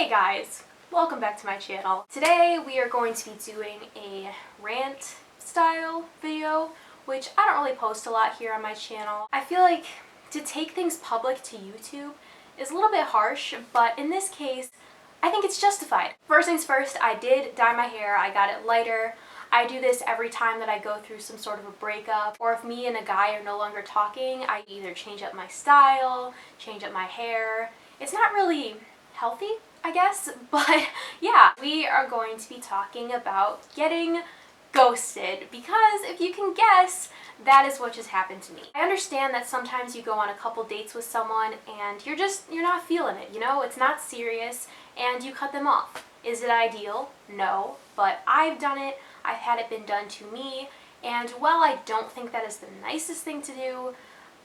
Hey guys, welcome back to my channel. Today we are going to be doing a rant style video, which I don't really post a lot here on my channel. I feel like to take things public to YouTube is a little bit harsh, but in this case, I think it's justified. First things first, I did dye my hair. I got it lighter. I do this every time that I go through some sort of a breakup, or if me and a guy are no longer talking, I either change up my style, change up my hair. It's not really healthy, I guess, but yeah, we are going to be talking about getting ghosted, because if you can guess, that is what just happened to me. I understand that sometimes you go on a couple dates with someone and you're not feeling it, you know? It's not serious and you cut them off. Is it ideal? No, but I've done it. I've had it been done to me, and while I don't think that is the nicest thing to do,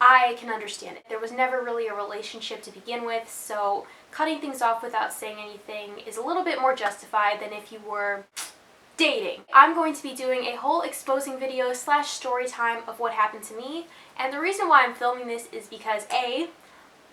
I can understand it. There was never really a relationship to begin with, so cutting things off without saying anything is a little bit more justified than if you were dating. I'm going to be doing a whole exposing video / story time of what happened to me, and the reason why I'm filming this is because A,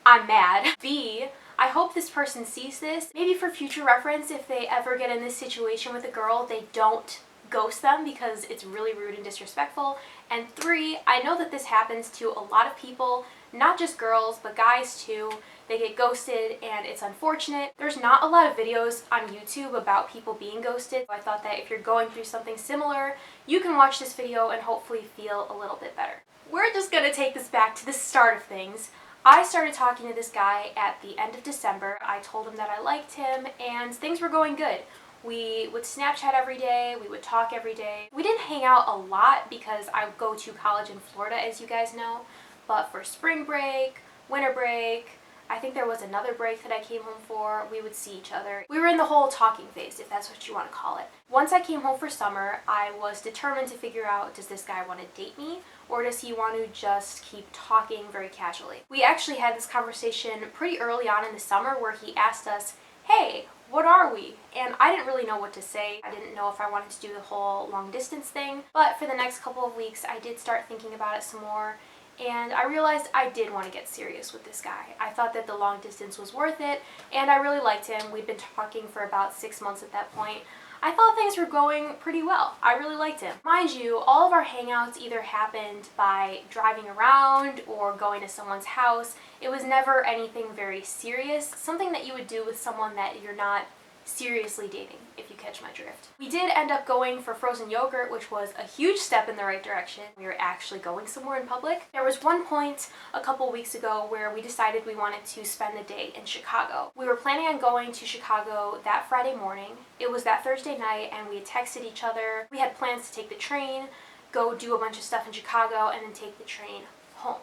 I'm mad, B, I hope this person sees this. Maybe for future reference, if they ever get in this situation with a girl, they don't ghost them because it's really rude and disrespectful. And 3, I know that this happens to a lot of people, not just girls, but guys too. They get ghosted and it's unfortunate. There's not a lot of videos on YouTube about people being ghosted. I thought that if you're going through something similar, you can watch this video and hopefully feel a little bit better. We're just gonna take this back to the start of things. I started talking to this guy at the end of December. I told him that I liked him and things were going good. We would Snapchat every day, we would talk every day. We didn't hang out a lot because I go to college in Florida, as you guys know, but for spring break, winter break, I think there was another break that I came home for, we would see each other. We were in the whole talking phase, if that's what you want to call it. Once I came home for summer, I was determined to figure out, does this guy want to date me, or does he want to just keep talking very casually? We actually had this conversation pretty early on in the summer where he asked us, hey, what are we? And I didn't really know what to say. I didn't know if I wanted to do the whole long distance thing, but for the next couple of weeks I did start thinking about it some more, and I realized I did want to get serious with this guy. I thought that the long distance was worth it, and I really liked him. We'd been talking for about 6 months at that point. I thought things were going pretty well. I really liked him. Mind you, all of our hangouts either happened by driving around or going to someone's house. It was never anything very serious, something that you would do with someone that you're not seriously dating, if you catch my drift. We did end up going for frozen yogurt, which was a huge step in the right direction. We were actually going somewhere in public. There was one point a couple weeks ago where we decided we wanted to spend the day in Chicago. We were planning on going to Chicago that Friday morning. It was that Thursday night, and we had texted each other. We had plans to take the train, go do a bunch of stuff in Chicago, and then take the train home.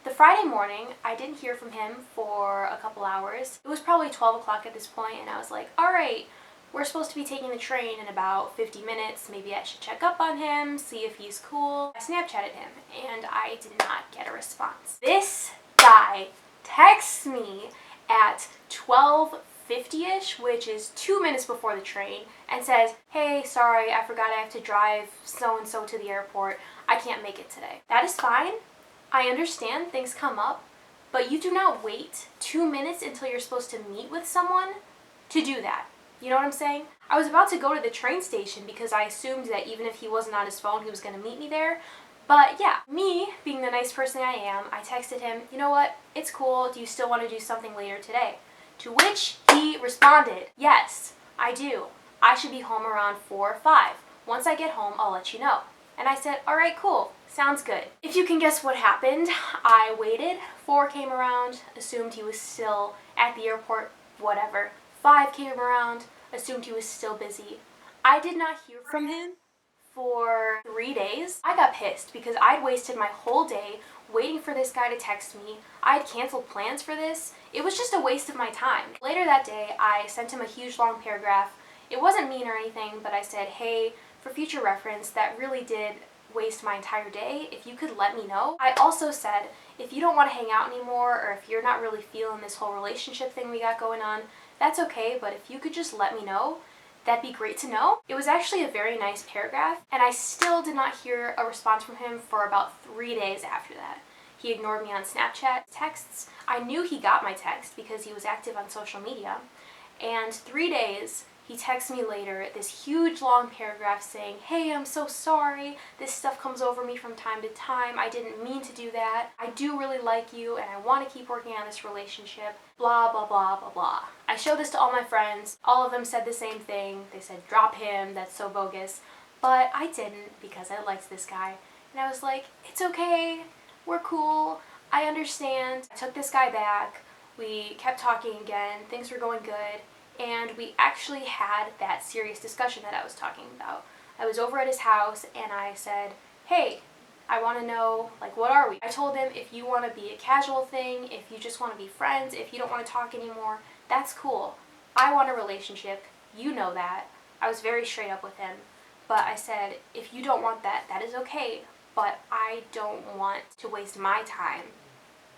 The Friday morning, I didn't hear from him for a couple hours. It was probably 12 o'clock at this point, and I was like, all right, we're supposed to be taking the train in about 50 minutes. Maybe I should check up on him, see if he's cool. I Snapchatted him, and I did not get a response. This guy texts me at 12:50-ish, which is 2 minutes before the train, and says, hey, sorry, I forgot I have to drive so-and-so to the airport. I can't make it today. That is fine. I understand things come up, but you do not wait 2 minutes until you're supposed to meet with someone to do that. You know what I'm saying? I was about to go to the train station because I assumed that even if he wasn't on his phone, he was going to meet me there. But yeah, me, being the nice person I am, I texted him, you know what, it's cool, do you still want to do something later today? To which he responded, yes, I do. I should be home around 4 or 5. Once I get home, I'll let you know. And I said, all right, cool. Sounds good. If you can guess what happened, I waited. 4 came around, assumed he was still at the airport, whatever. 5 came around, assumed he was still busy. I did not hear from him for 3 days. I got pissed because I'd wasted my whole day waiting for this guy to text me. I'd canceled plans for this. It was just a waste of my time. Later that day, I sent him a huge long paragraph. It wasn't mean or anything, but I said, hey, for future reference, that really did waste my entire day. If you could let me know. I also said, if you don't want to hang out anymore, or if you're not really feeling this whole relationship thing we got going on, that's okay, but if you could just let me know, that'd be great to know. It was actually a very nice paragraph, and I still did not hear a response from him for about 3 days after that. He ignored me on Snapchat texts. I knew he got my text because he was active on social media. And 3 days, he texts me later this huge long paragraph saying, "Hey, I'm so sorry. This stuff comes over me from time to time. I didn't mean to do that. I do really like you and I want to keep working on this relationship. Blah, blah, blah, blah, blah." I showed this to all my friends. All of them said the same thing. They said, "Drop him. That's so bogus." But I didn't because I liked this guy. And I was like, it's okay. We're cool. I understand. I took this guy back. We kept talking again. Things were going good. And we actually had that serious discussion that I was talking about. I was over at his house and I said, "Hey, I want to know, like, what are we?" I told him, if you want to be a casual thing, if you just want to be friends, if you don't want to talk anymore, that's cool. I want a relationship. You know that. I was very straight up with him. But I said, if you don't want that, that is okay. But I don't want to waste my time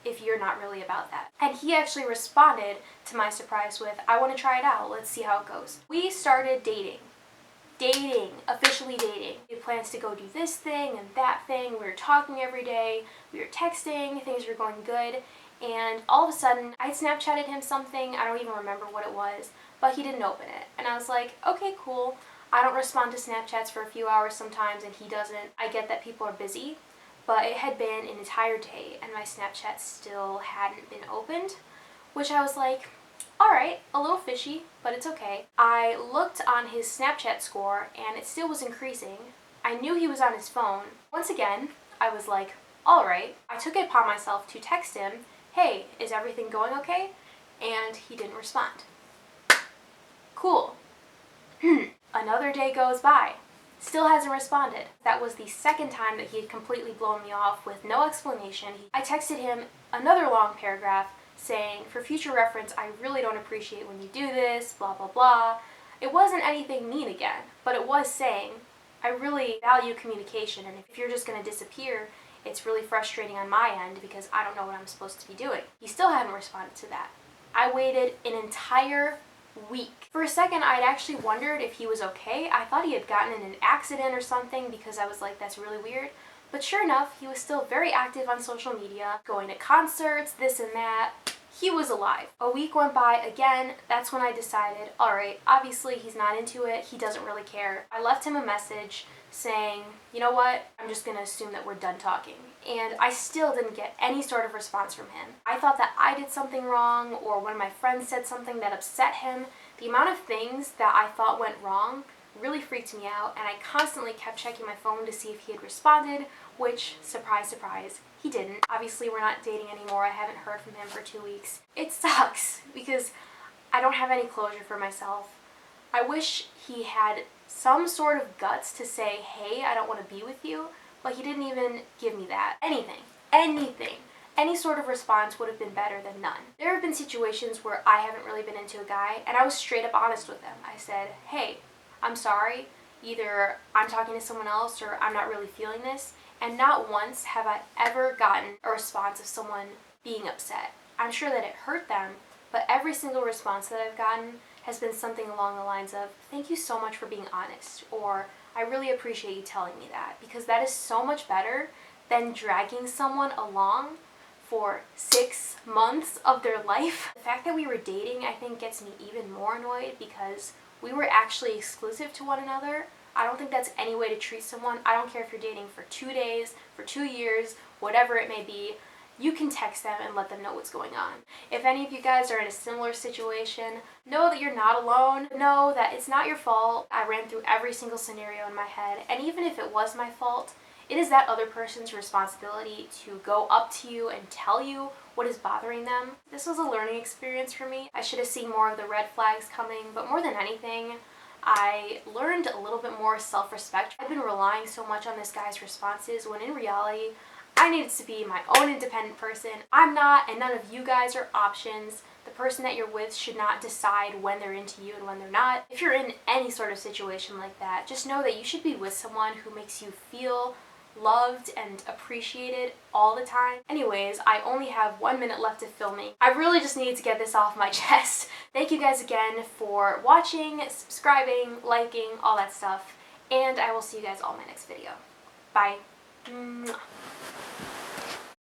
if you're not really about that. And he actually responded, to my surprise, with, "I want to try it out. Let's see how it goes." We started dating. Officially dating. We had plans to go do this thing and that thing. We were talking every day. We were texting. Things were going good. And all of a sudden, I Snapchatted him something. I don't even remember what it was, but he didn't open it. And I was like, okay, cool. I don't respond to Snapchats for a few hours sometimes, and he doesn't. I get that people are busy. But it had been an entire day and my Snapchat still hadn't been opened, which I was like, alright, a little fishy, but it's okay. I looked on his Snapchat score and it still was increasing. I knew he was on his phone. Once again, I was like, alright. I took it upon myself to text him, "Hey, is everything going okay?" And he didn't respond. Cool. Another day goes by. Still hasn't responded. That was the second time that he had completely blown me off with no explanation. I texted him another long paragraph saying, "For future reference, I really don't appreciate when you do this, blah, blah, blah." It wasn't anything mean again, but it was saying, I really value communication, and if you're just going to disappear, it's really frustrating on my end because I don't know what I'm supposed to be doing. He still hadn't responded to that. I waited an entire week. For a second, I'd actually wondered if he was okay. I thought he had gotten in an accident or something because I was like, that's really weird. But sure enough, he was still very active on social media, going to concerts, this and that. He was alive. A week went by again. That's when I decided, alright, obviously he's not into it. He doesn't really care. I left him a message saying, you know what, I'm just going to assume that we're done talking. And I still didn't get any sort of response from him. I thought that I did something wrong, or one of my friends said something that upset him. The amount of things that I thought went wrong really freaked me out, and I constantly kept checking my phone to see if he had responded, which, surprise, surprise, he didn't. Obviously, we're not dating anymore. I haven't heard from him for 2 weeks. It sucks, because I don't have any closure for myself. I wish he had some sort of guts to say, hey, I don't want to be with you, but he didn't even give me that. Anything. Any sort of response would have been better than none. There have been situations where I haven't really been into a guy, and I was straight up honest with him. I said, hey, I'm sorry. Either I'm talking to someone else or I'm not really feeling this. And not once have I ever gotten a response of someone being upset. I'm sure that it hurt them, but every single response that I've gotten has been something along the lines of, thank you so much for being honest, or I really appreciate you telling me that, because that is so much better than dragging someone along for 6 months of their life. The fact that we were dating, I think, gets me even more annoyed because we were actually exclusive to one another. I don't think that's any way to treat someone. I don't care if you're dating for 2 days, for 2 years, whatever it may be. You can text them and let them know what's going on. If any of you guys are in a similar situation, know that you're not alone. Know that it's not your fault. I ran through every single scenario in my head, and even if it was my fault, it is that other person's responsibility to go up to you and tell you what is bothering them. This was a learning experience for me. I should have seen more of the red flags coming, but more than anything, I learned a little bit more self-respect. I've been relying so much on this guy's responses when in reality, I needed to be my own independent person. I'm not, and none of you guys are options. The person that you're with should not decide when they're into you and when they're not. If you're in any sort of situation like that, just know that you should be with someone who makes you feel loved and appreciated all the time. Anyways, I only have 1 minute left of filming. I really just needed to get this off my chest. Thank you guys again for watching, subscribing, liking, all that stuff, and I will see you guys all in my next video. Bye. Mwah.